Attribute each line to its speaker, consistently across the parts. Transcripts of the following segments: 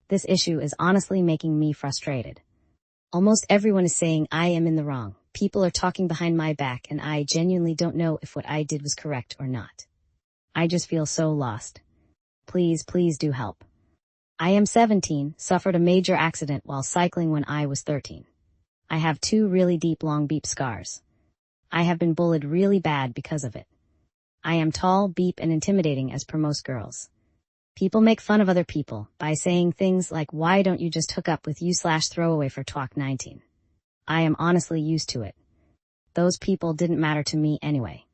Speaker 1: This issue is honestly making me frustrated. Almost everyone is saying I am in the wrong. People are talking behind my back and I genuinely don't know if what I did was correct or not. I just feel so lost. Please do help. I am 17, suffered a major accident while cycling when I was 13. I have 2 really deep long beep scars. I have been bullied really bad because of it. I am tall, beep, and intimidating as per most girls. People make fun of other people by saying things like, why don't you just hook up with you/throwaway for twalk 19? I am honestly used to it. Those people didn't matter to me anyway.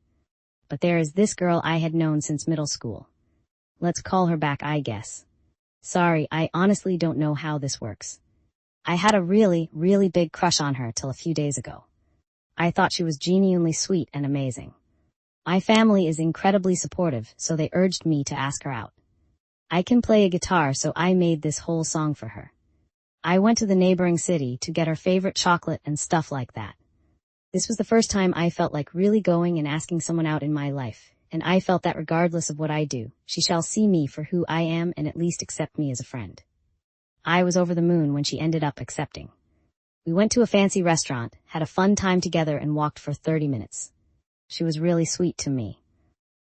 Speaker 1: But there is this girl I had known since middle school. Let's call her back, I guess. Sorry, I honestly don't know how this works. I had a really big crush on her till a few days ago. I thought she was genuinely sweet and amazing. My family is incredibly supportive, so they urged me to ask her out. I can play a guitar, so I made this whole song for her. I went to the neighboring city to get her favorite chocolate and stuff like that. This was the first time I felt like really going and asking someone out in my life, and I felt that regardless of what I do, she shall see me for who I am and at least accept me as a friend. I was over the moon when she ended up accepting. We went to a fancy restaurant, had a fun time together, and walked for 30 minutes. She was really sweet to me.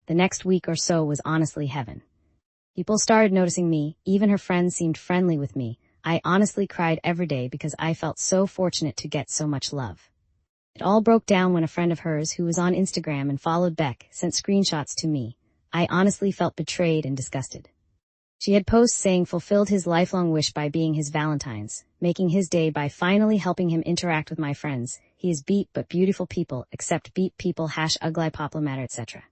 Speaker 1: The next week or so was honestly heaven. People started noticing me, even her friends seemed friendly with me. I honestly cried every day because I felt so fortunate to get so much love. It all broke down when a friend of hers who was on Instagram and followed Beck sent screenshots to me. I honestly felt betrayed and disgusted. She had posts saying fulfilled his lifelong wish by being his Valentine's, making his day by finally helping him interact with my friends. He is beep but beautiful people, except beep people #ugly etc.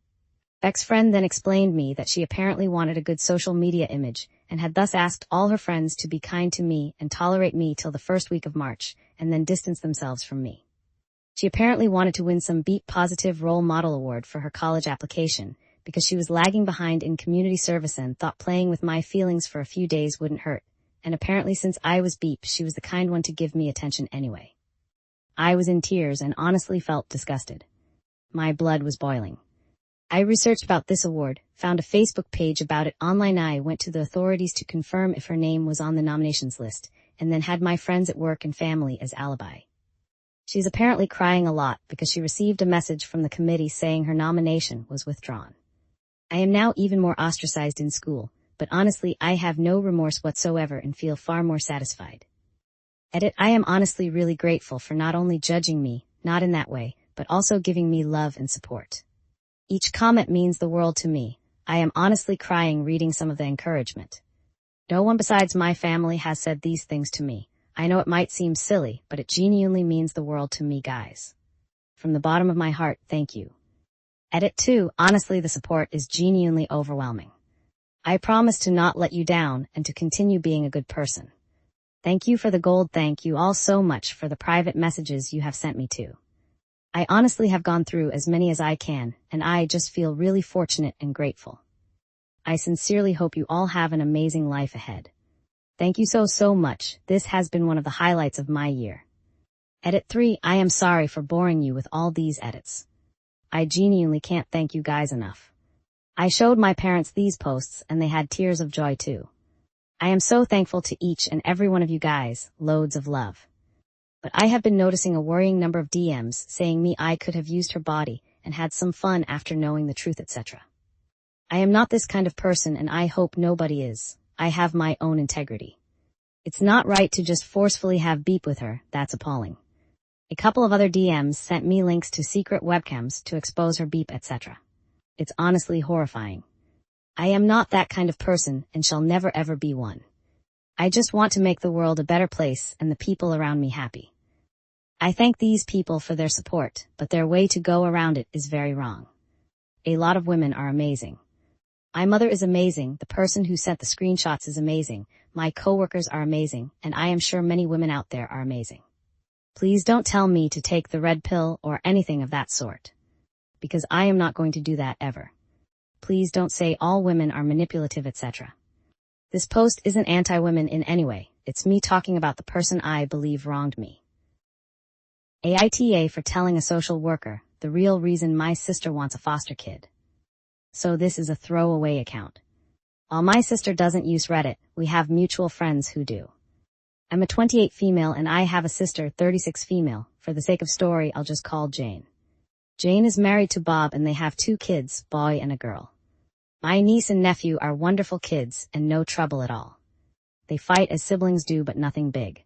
Speaker 1: Beck's friend then explained me that she apparently wanted a good social media image, and had thus asked all her friends to be kind to me and tolerate me till the first week of March, and then distance themselves from me. She apparently wanted to win some beep positive role model award for her college application, because she was lagging behind in community service and thought playing with my feelings for a few days wouldn't hurt, and apparently since I was beep, she was the kind one to give me attention anyway. I was in tears and honestly felt disgusted. My blood was boiling. I researched about this award, found a Facebook page about it online. I went to the authorities to confirm if her name was on the nominations list, and then had my friends at work and family as alibi. She's apparently crying a lot because she received a message from the committee saying her nomination was withdrawn. I am now even more ostracized in school, but honestly I have no remorse whatsoever and feel far more satisfied. Edit. I am honestly really grateful for not only judging me, not in that way, but also giving me love and support. Each comment means the world to me. I am honestly crying reading some of the encouragement. No one besides my family has said these things to me. I know it might seem silly, but it genuinely means the world to me, guys. From the bottom of my heart, thank you. Edit 2. Honestly, the support is genuinely overwhelming. I promise to not let you down and to continue being a good person. Thank you for the gold. Thank you all so much for the private messages you have sent me too. I honestly have gone through as many as I can, and I just feel really fortunate and grateful. I sincerely hope you all have an amazing life ahead. Thank you so much. This has been one of the highlights of my year. Edit 3. I am sorry for boring you with all these edits. I genuinely can't thank you guys enough. I showed my parents these posts and they had tears of joy too. I am so thankful to each and every one of you guys. Loads of love. But I have been noticing a worrying number of DMs saying me I could have used her body and had some fun after knowing the truth, etc. I am not this kind of person and I hope nobody is. I have my own integrity. It's not right to just forcefully have beep with her. That's appalling. A couple of other DMs sent me links to secret webcams to expose her beep, etc. It's honestly horrifying. I am not that kind of person and shall never ever be one. I just want to make the world a better place and the people around me happy. I thank these people for their support, but their way to go around it is very wrong. A lot of women are amazing. My mother is amazing, the person who sent the screenshots is amazing, my coworkers are amazing, and I am sure many women out there are amazing. Please don't tell me to take the red pill or anything of that sort. Because I am not going to do that ever. Please don't say all women are manipulative, etc. This post isn't anti-women in any way, it's me talking about the person I believe wronged me. AITA for telling a social worker, the real reason my sister wants a foster kid. So this is a throwaway account. While my sister doesn't use Reddit, we have mutual friends who do. I'm a 28 female and I have a sister, 36 female. For the sake of story, I'll just call Jane. Jane is married to Bob and they have 2 kids, boy and a girl. My niece and nephew are wonderful kids and no trouble at all. They fight as siblings do, but nothing big.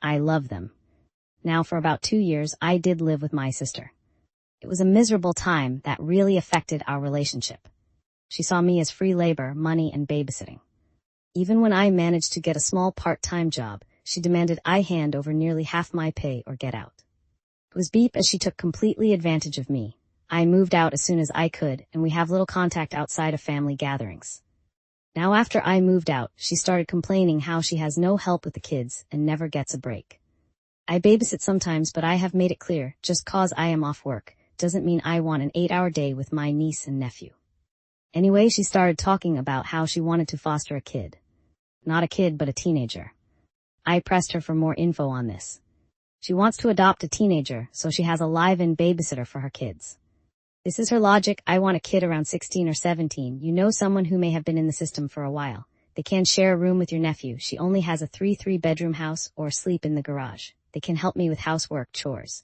Speaker 1: I love them. Now for about 2 years, I did live with my sister. It was a miserable time that really affected our relationship. She saw me as free labor, money, and babysitting. Even when I managed to get a small part-time job, she demanded I hand over nearly half my pay or get out. It was beep as she took completely advantage of me. I moved out as soon as I could, and we have little contact outside of family gatherings. Now after I moved out, she started complaining how she has no help with the kids and never gets a break. I babysit sometimes, but I have made it clear, just cause I am off work doesn't mean I want an 8-hour day with my niece and nephew. Anyway, she started talking about how she wanted to foster a kid. Not a kid, but a teenager. I pressed her for more info on this. She wants to adopt a teenager, so she has a live-in babysitter for her kids. This is her logic: I want a kid around 16 or 17, someone who may have been in the system for a while. They can share a room with your nephew. She only has a 3-bedroom house or sleep in the garage. They can help me with housework, chores.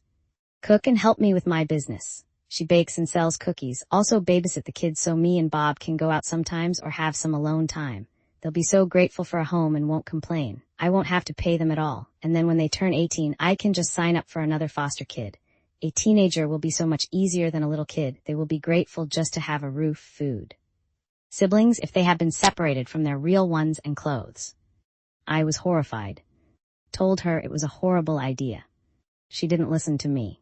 Speaker 1: Cook and help me with my business. She bakes and sells cookies, also babysit the kids so me and Bob can go out sometimes or have some alone time. They'll be so grateful for a home and won't complain. I won't have to pay them at all. And then when they turn 18, I can just sign up for another foster kid. A teenager will be so much easier than a little kid. They will be grateful just to have a roof, food. Siblings, if they have been separated from their real ones, and clothes. I was horrified. Told her it was a horrible idea. She didn't listen to me.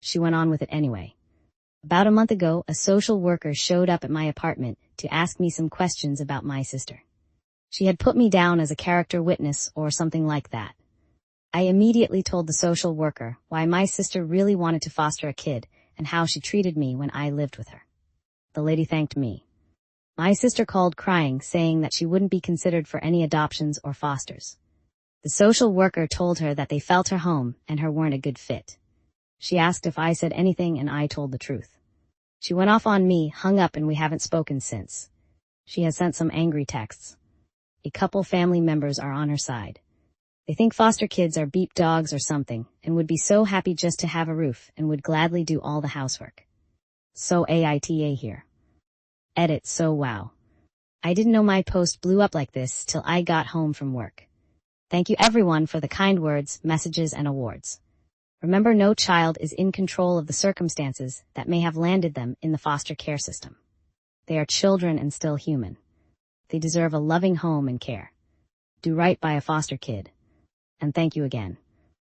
Speaker 1: She went on with it anyway. About a month ago, a social worker showed up at my apartment to ask me some questions about my sister. She had put me down as a character witness or something like that. I immediately told the social worker why my sister really wanted to foster a kid and how she treated me when I lived with her. The lady thanked me. My sister called crying, saying that she wouldn't be considered for any adoptions or fosters. The social worker told her that they felt her home and her weren't a good fit. She asked if I said anything and I told the truth. She went off on me, hung up, and we haven't spoken since. She has sent some angry texts. A couple family members are on her side. They think foster kids are beep dogs or something and would be so happy just to have a roof and would gladly do all the housework. So AITA here. Edit. So wow. I didn't know my post blew up like this till I got home from work. Thank you everyone for the kind words, messages, and awards. Remember, no child is in control of the circumstances that may have landed them in the foster care system. They are children and still human. They deserve a loving home and care. Do right by a foster kid. And thank you again.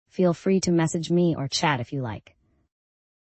Speaker 1: Feel free to message me or chat if you like.